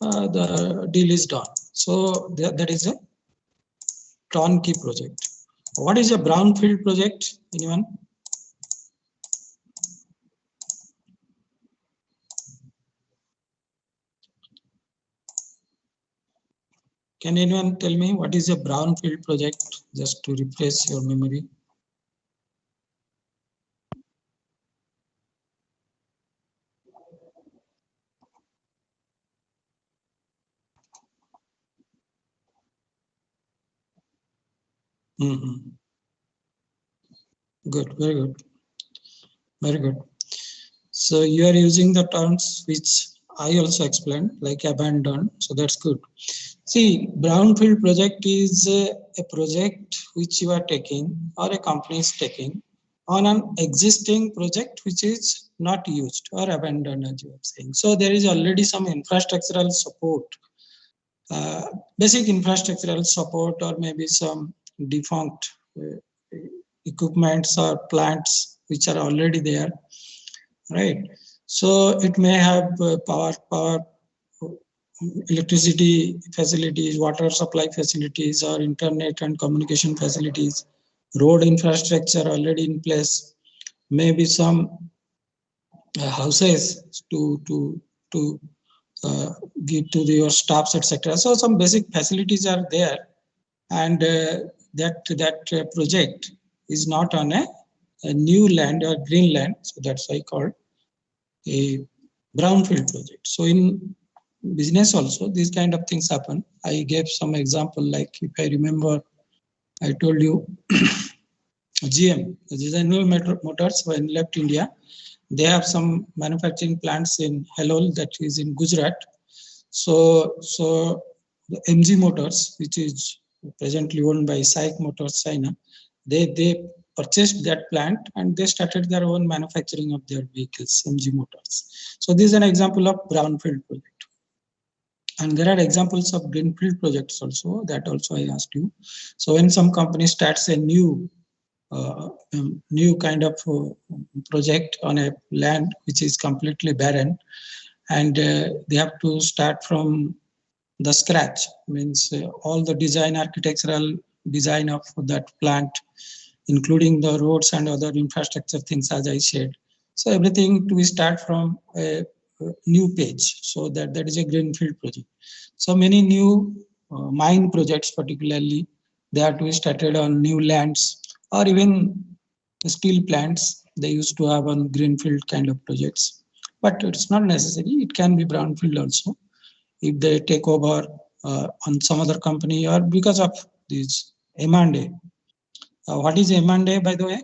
the deal is done. So that is a turnkey project. What is a brownfield project? Anyone? Can anyone tell me what is a brownfield project, just to refresh your memory? Good, very good, very good. So you are using the terms which I also explained, like abandoned. So that's good. See, brownfield project is a project which you are taking or a company is taking on an existing project which is not used or abandoned, as you are saying. So there is already some infrastructural support, basic infrastructural support, or maybe some defunct equipments or plants which are already there, right? So it may have power, electricity facilities, water supply facilities, or internet and communication facilities, road infrastructure already in place, maybe some houses to give to your staffs, etc. So some basic facilities are there, and that project is not on a new land or green land, so that's why called a brownfield project. So in business also these kind of things happen. I gave some example, like if I remember, I told you GM, General Motors, when left India, they have some manufacturing plants in Halol, that is in Gujarat. So the MG Motors, which is presently owned by SAIC Motors China, they purchased that plant and they started their own manufacturing of their vehicles, MG Motors. So this is an example of brownfield project. And there are examples of greenfield projects also, that also I asked you. So when some company starts a new kind of project on a land which is completely barren, and they have to start from the scratch, means all the design, architectural design of that plant, including the roads and other infrastructure things, as I said. So everything to start from a new page. So that is a greenfield project. So many new mine projects, particularly, they have to be started on new lands, or even steel plants they used to have on greenfield kind of projects. But it's not necessary. It can be brownfield also if they take over on some other company, or because of this M&A. What is M&A, by the way?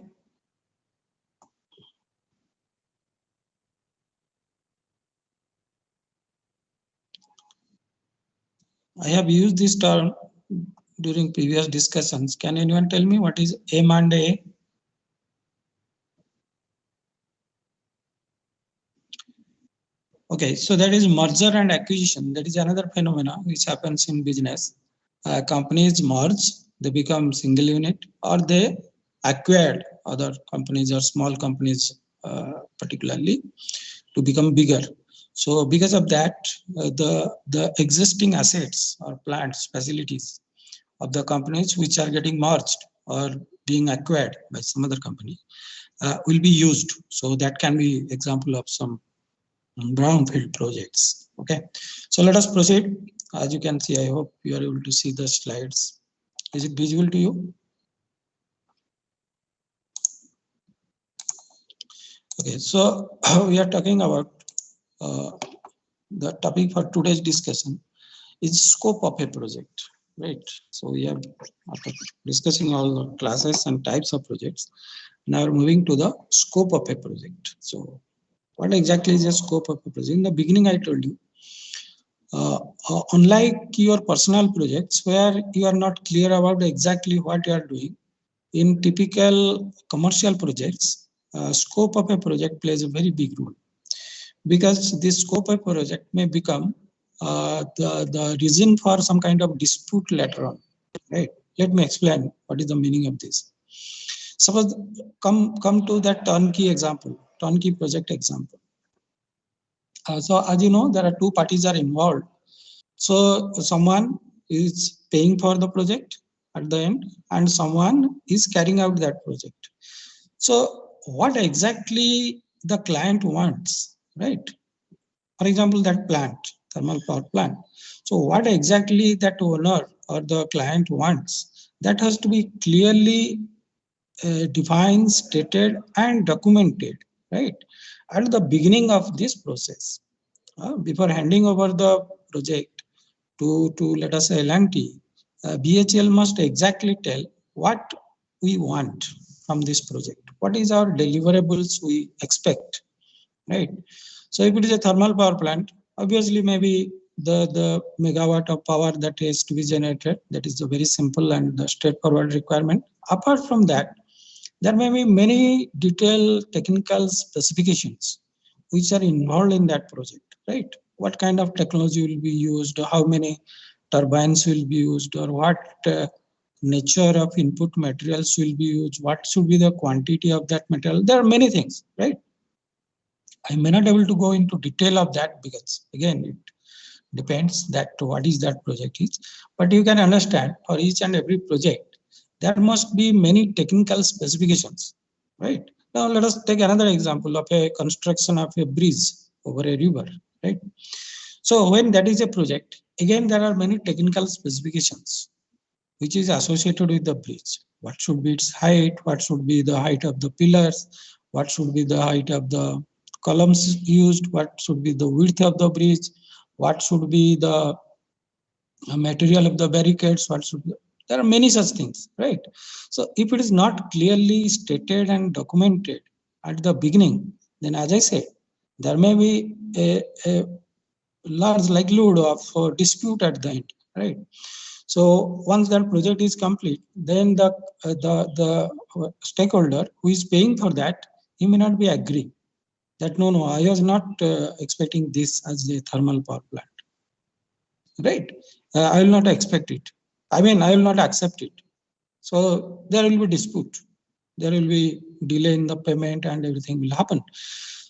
I have used this term during previous discussions. Can anyone tell me what is M&A? Okay, so that is merger and acquisition. That is another phenomenon which happens in business. Companies merge, they become single unit, or they acquired other companies or small companies, particularly, to become bigger. So because of that, the existing assets or plants, facilities of the companies which are getting merged or being acquired by some other company will be used. So that can be example of some brownfield projects. Okay, so let us proceed. As you can see, I hope you are able to see the slides. Is it visible to you? Okay, so we are talking about the topic for today's discussion is scope of a project, right? So we are, after discussing all the classes and types of projects, now we're moving to the scope of a project. So what exactly is the scope of a project? In the beginning, I told you, unlike your personal projects where you are not clear about exactly what you are doing, in typical commercial projects, scope of a project plays a very big role, because this scope of project may become the reason for some kind of dispute later on, right? Let me explain what is the meaning of this. Suppose come to that turnkey example, turnkey project example. So as you know, there are two parties are involved. So someone is paying for the project at the end, and someone is carrying out that project. So what exactly the client wants, right? For example, that plant, thermal power plant. So what exactly that owner or the client wants, that has to be clearly defined, stated, and documented, right? At the beginning of this process, before handing over the project to let us say L&T, BHEL must exactly tell what we want from this project. What is our deliverables we expect, right? So if it is a thermal power plant, obviously maybe the megawatt of power that is to be generated, that is a very simple and the straightforward requirement. Apart from that, there may be many detailed technical specifications which are involved in that project, right? What kind of technology will be used, how many turbines will be used, or what nature of input materials will be used, what should be the quantity of that material. There are many things, right? I may not able to go into detail of that because again, it depends that what is that project is. But you can understand for each and every project, there must be many technical specifications, right? Now let us take another example of a construction of a bridge over a river, right? So when that is a project, again, there are many technical specifications which is associated with the bridge. What should be its height? What should be the height of the pillars? What should be the height of the columns used? What should be the width of the bridge? What should be the material of the barricades? What should be, there are many such things, right? So if it is not clearly stated and documented at the beginning, then as I said, there may be a large likelihood of dispute at the end, right? So once that project is complete, then the stakeholder who is paying for that, he may not be agreeing that no, I was not expecting this as a thermal power plant, right? I will not expect it. I mean, I will not accept it. So there will be dispute. There will be delay in the payment and everything will happen.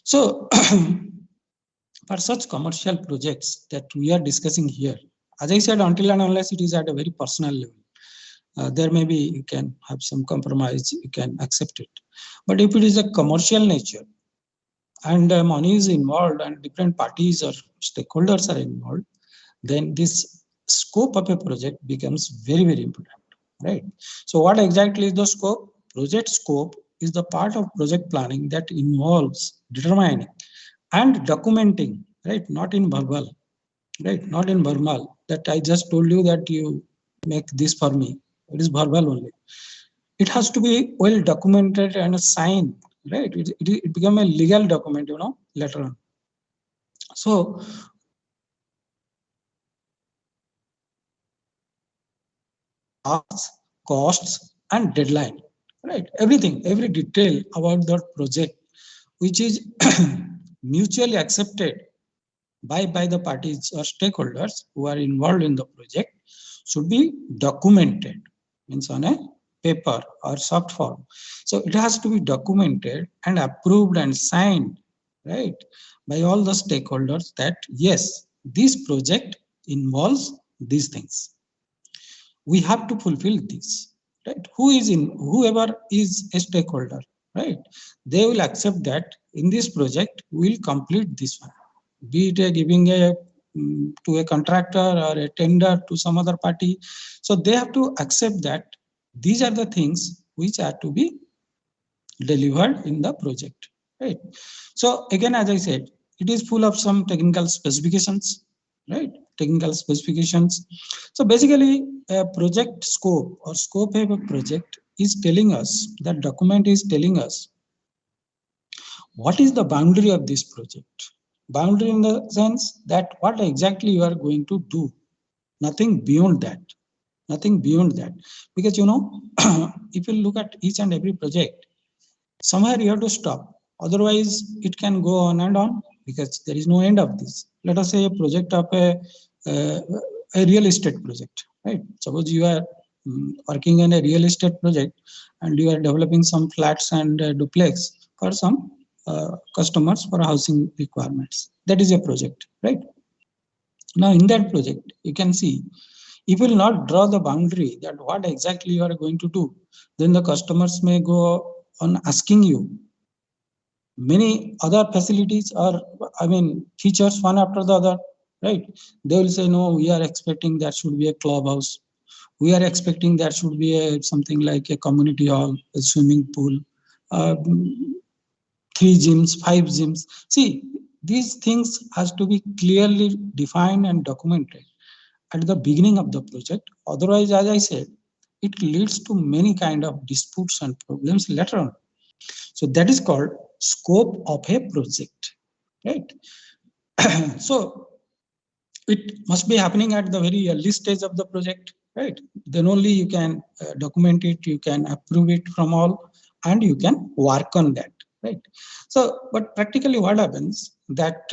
So for such commercial projects that we are discussing here, as I said, until and unless it is at a very personal level, there may be you can have some compromise, you can accept it. But if it is a commercial nature and money is involved and different parties or stakeholders are involved, then this scope of a project becomes very, very important, right? So what exactly is the scope? Project scope is the part of project planning that involves determining and documenting, right? Not in verbal, right? Not in verbal that I just told you that you make this for me. It is verbal only. It has to be well documented and signed, right? It become a legal document, later on. So costs and deadline, right? Everything, every detail about that project, which is mutually accepted by the parties or stakeholders who are involved in the project, should be documented, means on a paper or soft form. So it has to be documented and approved and signed, right, by all the stakeholders that yes, this project involves these things. We have to fulfill this, right? Whoever is a stakeholder, right? They will accept that in this project we will complete this one, be it giving a to a contractor or a tender to some other party. So they have to accept that these are the things which are to be delivered in the project, right? So again, as I said, it is full of some technical specifications, right? Technical specifications. So basically, a project scope or scope of a project is telling us, that document is telling us what is the boundary of this project. Boundary in the sense that what exactly you are going to do, nothing beyond that, nothing beyond that. Because if you look at each and every project, somewhere you have to stop. Otherwise, it can go on and on because there is no end of this. Let us say a project of uh, a real estate project, right? Suppose you are working in a real estate project and you are developing some flats and duplex for some customers for housing requirements. That is a project, right? Now in that project, you can see, if you will not draw the boundary that what exactly you are going to do, then the customers may go on asking you many other facilities or, I mean, features one after the other, right? They will say, no, we are expecting that should be a clubhouse. We are expecting that should be a something like a community hall, a swimming pool, uh, 3 gyms, 5 gyms. See, these things has to be clearly defined and documented at the beginning of the project. Otherwise, as I said, it leads to many kind of disputes and problems later on. So that is called scope of a project, right? So it must be happening at the very early stage of the project, right? Then only you can document it, you can approve it from all, and you can work on that, right? So, but practically what happens that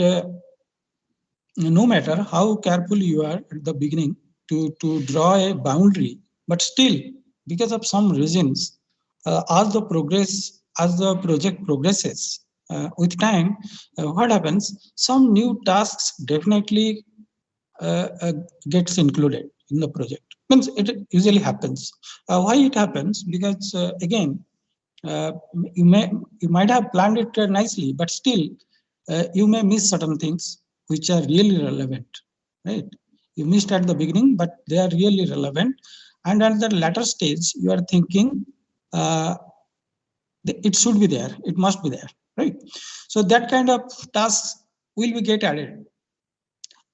no matter how careful you are at the beginning to draw a boundary, but still, because of some reasons, as the project progresses with time, what happens? Some new tasks definitely gets included in the project. Means it usually happens. Why it happens? Because again, uh, you might have planned it nicely, but still you may miss certain things which are really relevant, right? You missed at the beginning, but they are really relevant, and at the latter stage, you are thinking uh, it should be there, it must be there, right? So that kind of tasks will be get added,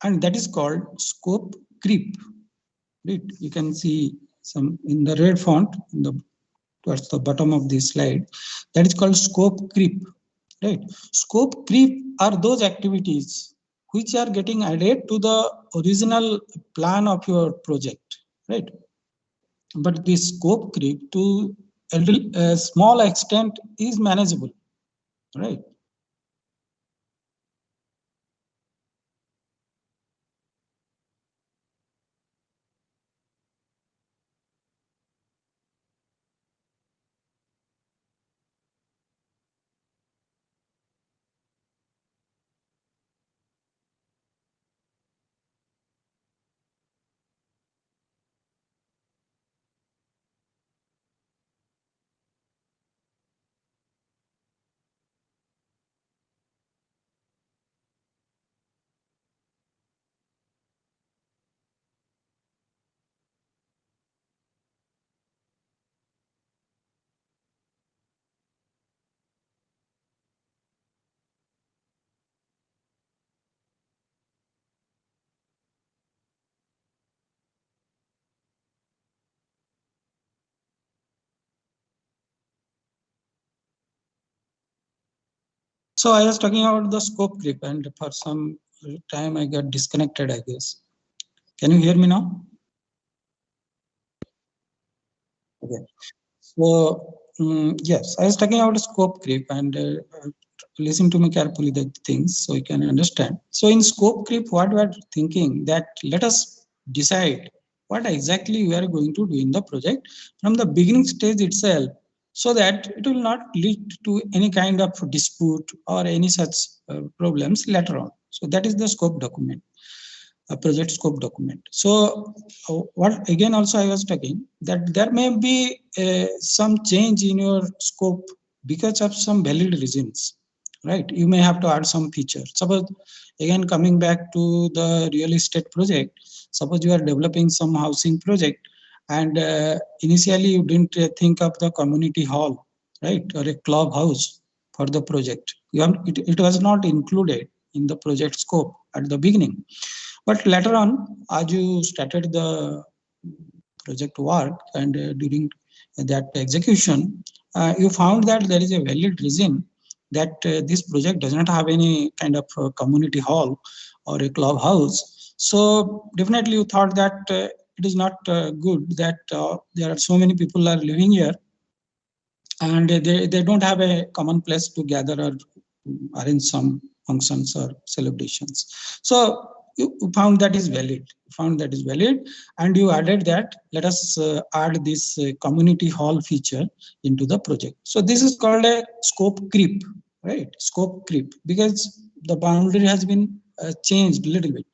and that is called scope creep. Right? You can see some in the red font in the towards the bottom of this slide. That is called scope creep. Right? Scope creep are those activities which are getting added to the original plan of your project. Right? But the scope creep to a small extent is manageable. Right? So I was talking about the scope creep, and for some time I got disconnected, I guess. Can you hear me now? Okay. So, yes, I was talking about scope creep, and listen to me carefully the things so you can understand. So in scope creep, what we are thinking that let us decide what exactly we are going to do in the project from the beginning stage itself, so that it will not lead to any kind of dispute or any such problems later on. So that is the scope document, a project scope document. So what again also I was talking that there may be some change in your scope because of some valid reasons, right? You may have to add some feature. Suppose again coming back to the real estate project, suppose you are developing some housing project and initially you didn't think of the community hall, right, or a clubhouse for the project. It was not included in the project scope at the beginning, but later on, as you started the project work and during that execution, you found that there is a valid reason that this project does not have any kind of community hall or a clubhouse. So definitely you thought that it is not good that there are so many people are living here and they don't have a common place to gather or arrange some functions or celebrations. So you found that is valid, and you added that let us add this community hall feature into the project. So this is called a scope creep, right? Scope creep, because the boundary has been changed a little bit.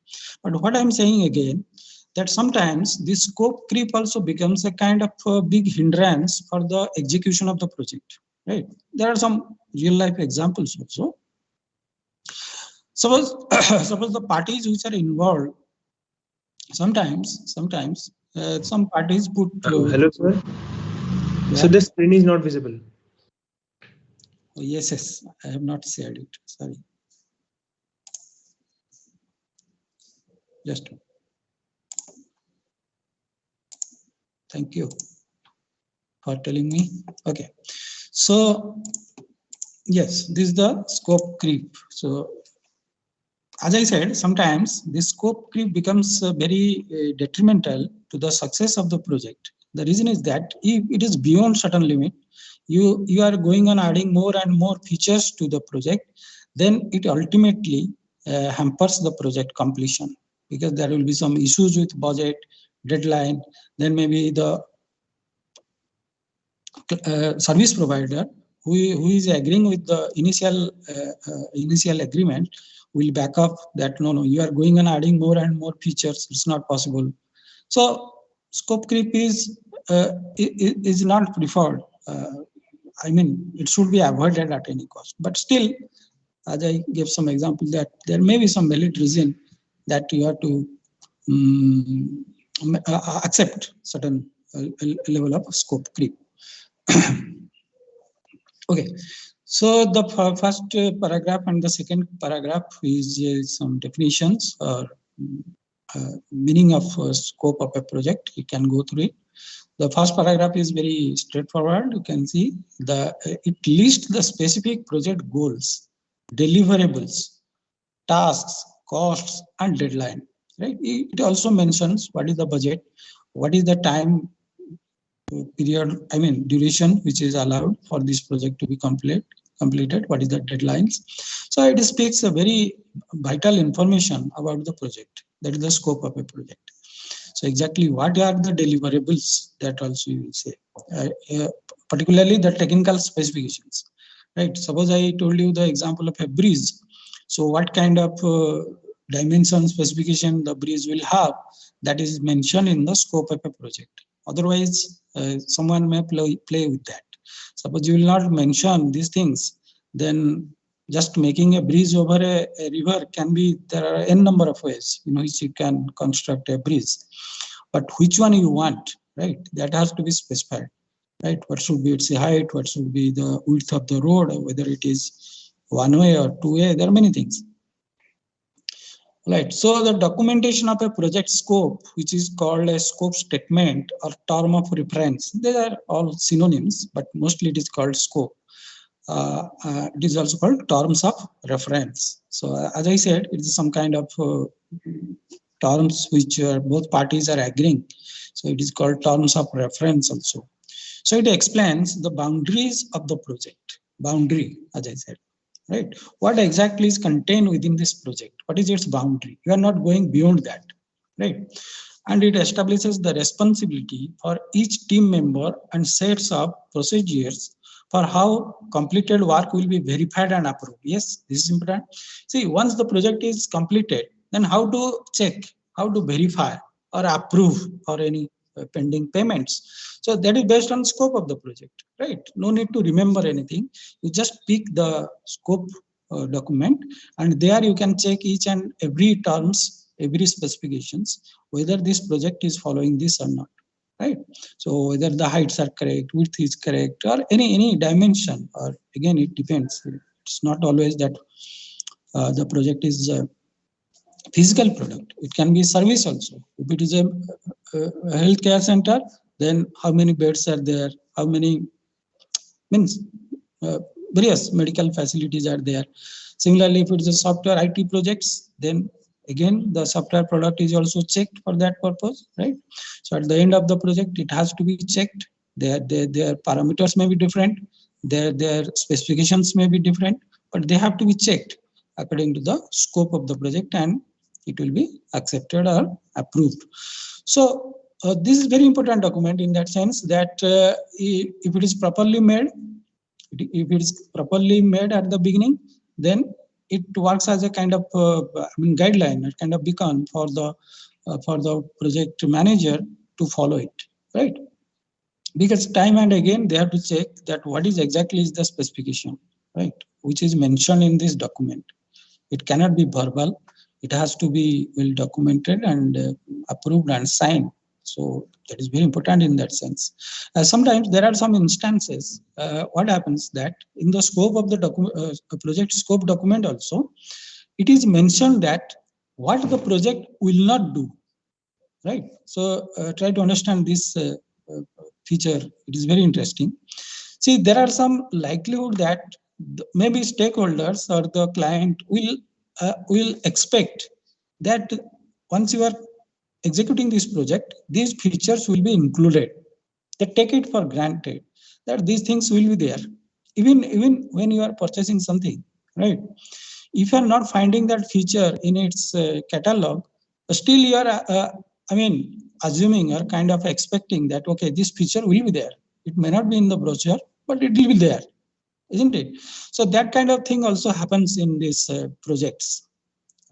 But what I'm saying again, that sometimes this scope creep also becomes a kind of a big hindrance for the execution of the project, right? There are some real life examples also. Suppose, suppose the parties which are involved, sometimes some parties put. Hello, sir. Yeah? So the screen is not visible. Oh, yes, I have not shared it. Sorry. Just. Thank you for telling me. Okay. So, yes, this is the scope creep. So, as I said, sometimes this scope creep becomes very detrimental to the success of the project. The reason is that if it is beyond certain limit, you are going on adding more and more features to the project, then it ultimately hampers the project completion, because there will be some issues with budget, deadline, then maybe the service provider who is agreeing with the initial agreement will back up that no, you are going and adding more and more features. It's not possible. So scope creep is not preferred. I mean, it should be avoided at any cost. But still, as I gave some example, that there may be some valid reason that you have to accept certain level of scope creep. Okay, so the first paragraph and the second paragraph is some definitions or meaning of scope of a project. You can go through it. The first paragraph is very straightforward. You can see it lists the specific project goals, deliverables, tasks, costs, and deadline. Right. It also mentions what is the budget, what is the time period, I mean duration which is allowed for this project to be completed, what is the deadlines. So it speaks a very vital information about the project, that is the scope of a project. So exactly what are the deliverables, that also you will say, particularly the technical specifications, right? Suppose I told you the example of a bridge. So what kind of dimension specification the bridge will have, that is mentioned in the scope of a project. Otherwise, someone may play with that. Suppose you will not mention these things, then just making a bridge over a river can be, there are n number of ways in which you can construct a bridge. But which one you want, right? That has to be specified, right? What should be its height, what should be the width of the road, or whether it is one way or two way, there are many things. Right. So the documentation of a project scope, which is called a scope statement or term of reference, they are all synonyms, but mostly it is called scope. It is also called terms of reference. So as I said, it is some kind of terms which both parties are agreeing. So it is called terms of reference also. So it explains the boundaries of the project. Boundary, as I said. Right? What exactly is contained within this project? What is its boundary? You are not going beyond that, right? And it establishes the responsibility for each team member and sets up procedures for how completed work will be verified and approved. Yes, this is important. See, once the project is completed, then how to check, how to verify or approve for any pending payments. So that is based on scope of the project, right? No need to remember anything. You just pick the scope document, and there you can check each and every terms, every specifications, whether this project is following this or not, right? So whether the heights are correct, width is correct, or any dimension, or again, it depends. It's not always that the project is physical product. It can be service also. If it is a healthcare center, then how many beds are there? How many means various medical facilities are there. Similarly, if it is a software IT projects, then again the software product is also checked for that purpose, right? So at the end of the project, it has to be checked. Their parameters may be different. Their specifications may be different, but they have to be checked according to the scope of the project, and it will be accepted or approved. So this is very important document in that sense that if it is properly made, at the beginning, then it works as a kind of guideline, a kind of beacon for the project manager to follow it, right? Because time and again they have to check that what is exactly is the specification, right, which is mentioned in this document. It cannot be verbal. It has to be well documented and approved and signed. So that is very important in that sense. Sometimes there are some instances. What happens that in the scope of the project scope document also, it is mentioned that what the project will not do. Right. So try to understand this feature. It is very interesting. See, there are some likelihood that maybe stakeholders or the client will expect that once you are executing this project, these features will be included. They take it for granted that these things will be there. Even when you are purchasing something, right? If you are not finding that feature in its catalog, still you are, assuming or kind of expecting that, okay, this feature will be there. It may not be in the brochure, but it will be there, isn't it? So that kind of thing also happens in these projects,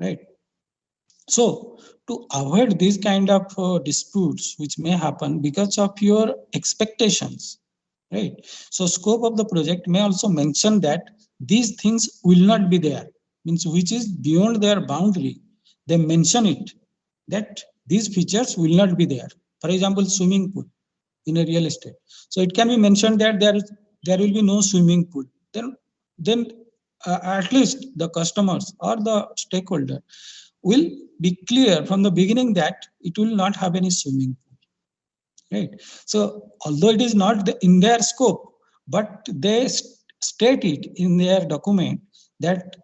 right? So to avoid these kind of disputes which may happen because of your expectations, right? So scope of the project may also mention that these things will not be there, means which is beyond their boundary. They mention it that these features will not be there. For example, swimming pool in a real estate. So it can be mentioned that there will be no swimming pool. Then at least the customers or the stakeholder will be clear from the beginning that it will not have any swimming pool, right? So although it is not in their scope, but they state it in their document that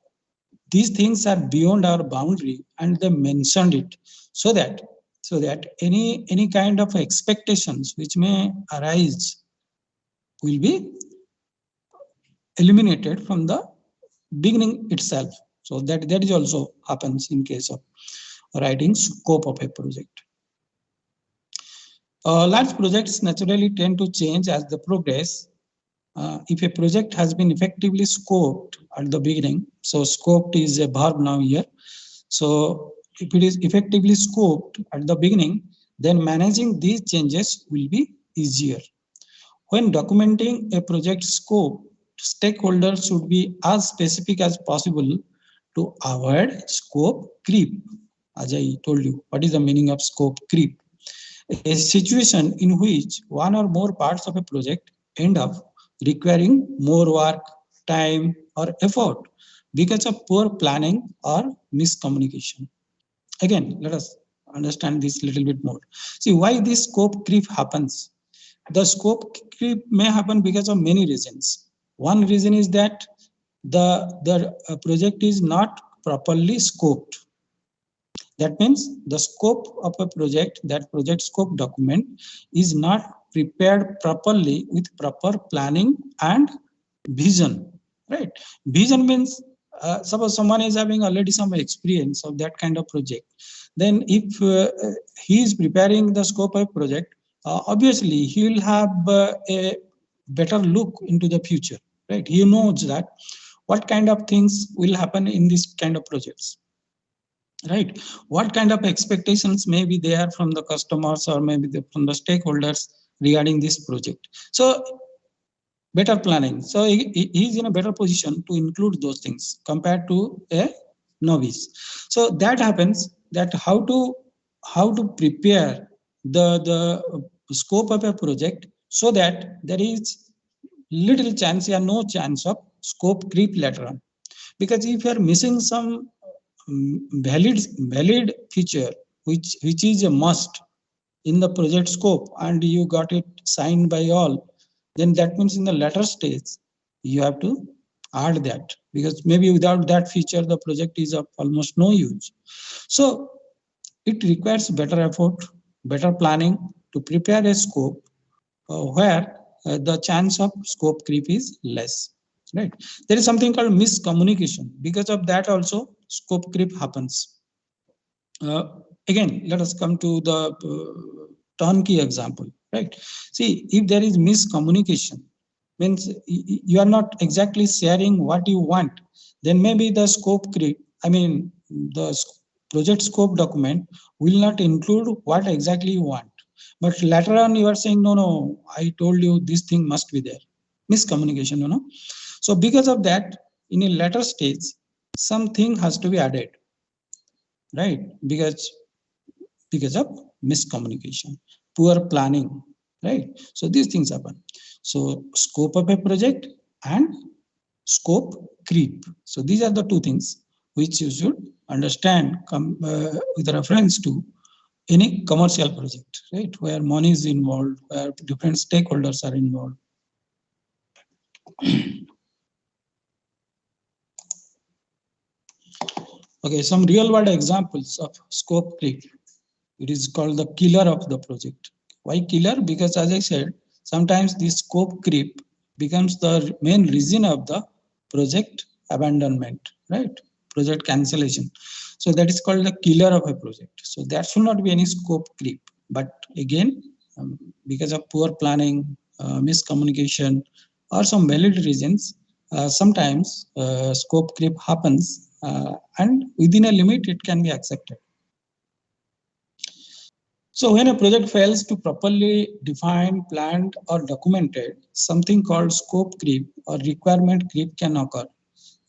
these things are beyond our boundary, and they mentioned it so that any kind of expectations which may arise will be eliminated from the beginning itself. So that is also happens in case of writing scope of a project. Large projects naturally tend to change as they progress. If a project has been effectively scoped at the beginning, so scoped is a verb now here. So if it is effectively scoped at the beginning, then managing these changes will be easier. When documenting a project scope, stakeholders should be as specific as possible to avoid scope creep. As I told you, what is the meaning of scope creep? A situation in which one or more parts of a project end up requiring more work, time, or effort because of poor planning or miscommunication. Again, let us understand this a little bit more. See why this scope creep happens. The scope creep may happen because of many reasons. One reason is that the project is not properly scoped. That means the scope of a project, that project scope document, is not prepared properly with proper planning and vision, right? Vision means suppose someone is having already some experience of that kind of project. Then if he is preparing the scope of project, obviously he will have a better look into the future, right? He knows that what kind of things will happen in this kind of projects, right? What kind of expectations may be there from the customers or maybe from the stakeholders regarding this project. So better planning. So he is in a better position to include those things compared to a novice. So that happens that how to prepare the scope of a project so that there is little chance or no chance of scope creep later on. Because if you are missing some valid feature which is a must in the project scope and you got it signed by all, then that means in the later stage you have to add that, because maybe without that feature the project is of almost no use. So it requires better effort, better planning to prepare a scope where the chance of scope creep is less, right? There is something called miscommunication. Because of that also scope creep happens. Again, let us come to the turnkey example, right? See, if there is miscommunication, means you are not exactly sharing what you want, then maybe the scope creep, I mean the project scope document will not include what exactly you want. But later on you are saying, no, no, I told you this thing must be there. Miscommunication, So because of that, in a later stage, something has to be added, right? Because of miscommunication, poor planning, right? So these things happen. So scope of a project and scope creep. So these are the two things which you should understand with reference to any commercial project, right? Where money is involved, where different stakeholders are involved. Okay, some real world examples of scope creep. It is called the killer of the project. Why killer? Because as I said, sometimes this scope creep becomes the main reason of the project abandonment, right? Project cancellation. So that is called the killer of a project. So there should not be any scope creep. But again, because of poor planning, miscommunication, or some valid reasons, sometimes scope creep happens, and within a limit, it can be accepted. So when a project fails to properly define, planned, or documented, something called scope creep or requirement creep can occur.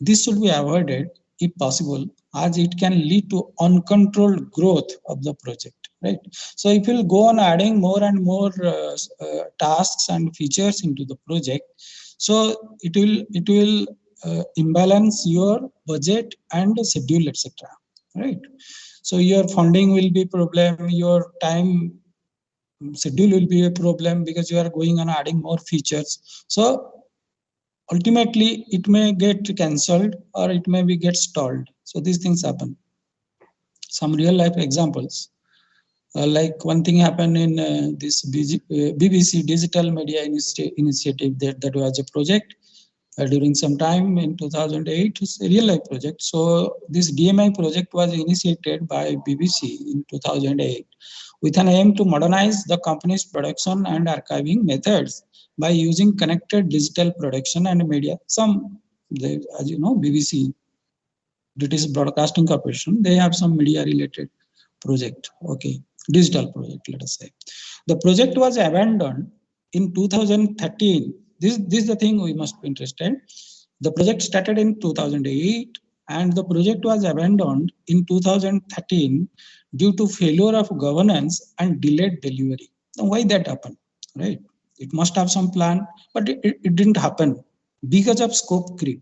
This should be avoided if possible, as it can lead to uncontrolled growth of the project. Right. So if you'll go on adding more and more tasks and features into the project, so it will imbalance your budget and schedule, etc. Right. So your funding will be problem, your time schedule will be a problem because you are going on adding more features. So ultimately it may get cancelled or it may be get stalled. So these things happen. Some real life examples. Like one thing happened in this BBC Digital Media Initiative, that was a project during some time in 2008. It's a real life project. So this DMI project was initiated by BBC in 2008 with an aim to modernize the company's production and archiving methods by using connected digital production and media. As you know, BBC, British Broadcasting Corporation, they have some media related project, okay, digital project, let us say. The project was abandoned in 2013. This is the thing we must be interested. The project started in 2008 and the project was abandoned in 2013 due to failure of governance and delayed delivery. Now, why that happened, right? It must have some plan, but it didn't happen because of scope creep.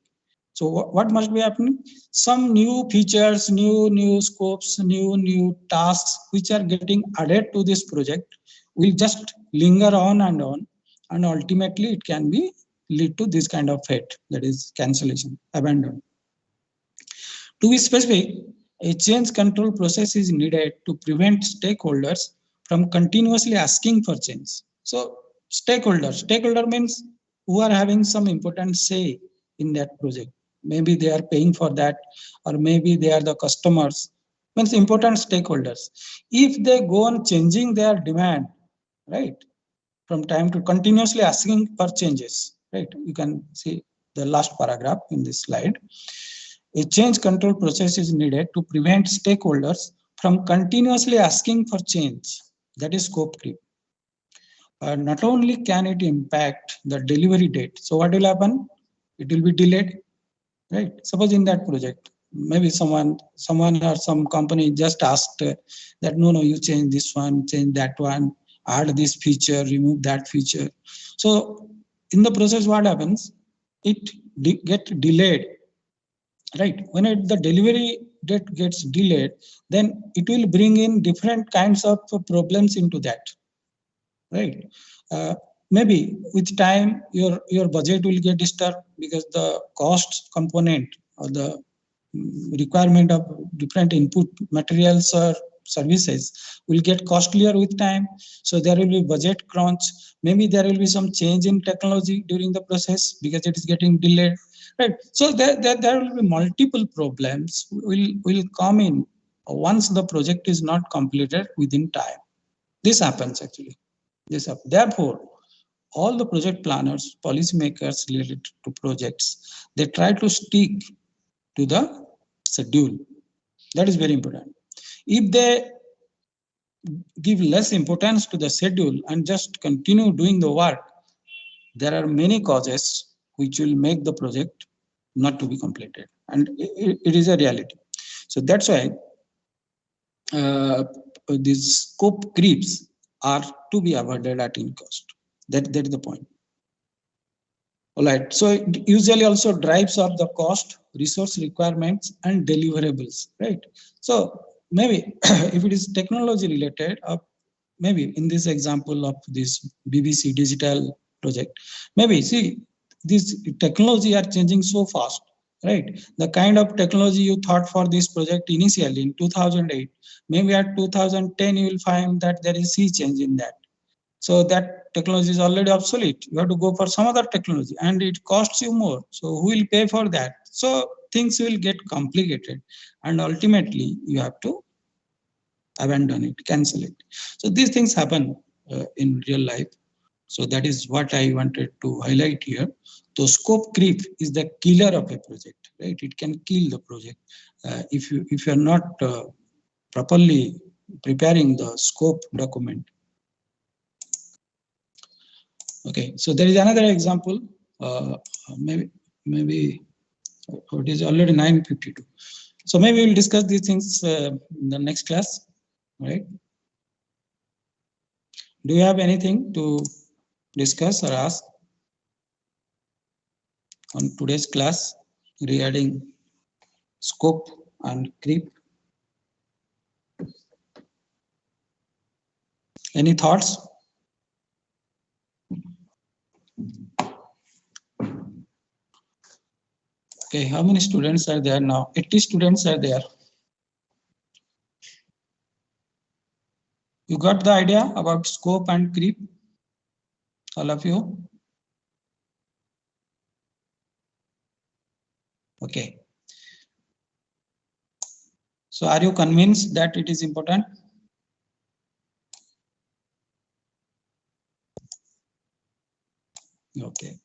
So what must be happening? Some new features, new scopes, new tasks which are getting added to this project will just linger on, and ultimately it can be lead to this kind of fate, that is cancellation, abandon. To be specific, a change control process is needed to prevent stakeholders from continuously asking for change. So stakeholder means who are having some important say in that project. Maybe they are paying for that, or maybe they are the customers, means important stakeholders. If they go on changing their demand, right, from time to continuously asking for changes, right? You can see the last paragraph in this slide. A change control process is needed to prevent stakeholders from continuously asking for change. That is scope creep. Not only can it impact the delivery date, so what will happen? It will be delayed, right? Suppose in that project, maybe someone or some company just asked that no, you change this one, change that one, add this feature, remove that feature. So in the process, what happens? It get delayed, right? When the delivery date gets delayed, then it will bring in different kinds of problems into that, right? Maybe with time your budget will get disturbed because the cost component or the requirement of different input materials or services will get costlier with time. So there will be budget crunch. Maybe there will be some change in technology during the process because it is getting delayed, right? So there will be multiple problems will come in once the project is not completed within time. This happens actually. Therefore, all the project planners, policymakers related to projects, they try to stick to the schedule. That is very important. If they give less importance to the schedule and just continue doing the work, there are many causes which will make the project not to be completed. And it is a reality. So that's why these scope creeps are to be avoided at any cost. That is the point. All right. So it usually also drives up the cost, resource requirements, and deliverables. Right. So maybe if it is technology related, maybe in this example of this BBC digital project, maybe see this technology are changing so fast. Right. The kind of technology you thought for this project initially in 2008, maybe at 2010 you will find that there is sea change in that. So that technology is already obsolete. You have to go for some other technology and it costs you more. So who will pay for that? So things will get complicated and ultimately you have to abandon it, cancel it. So these things happen in real life. So that is what I wanted to highlight here. So scope creep is the killer of a project, right? It can kill the project if you are not properly preparing the scope document. Okay, so there is another example. Maybe it is already 9:52. So maybe we'll discuss these things in the next class, right? Do you have anything to discuss or ask on today's class regarding scope and creep? Any thoughts? Okay, how many students are there now? 80 students are there. You got the idea about scope and creep? All of you? Okay. So are you convinced that it is important? Okay.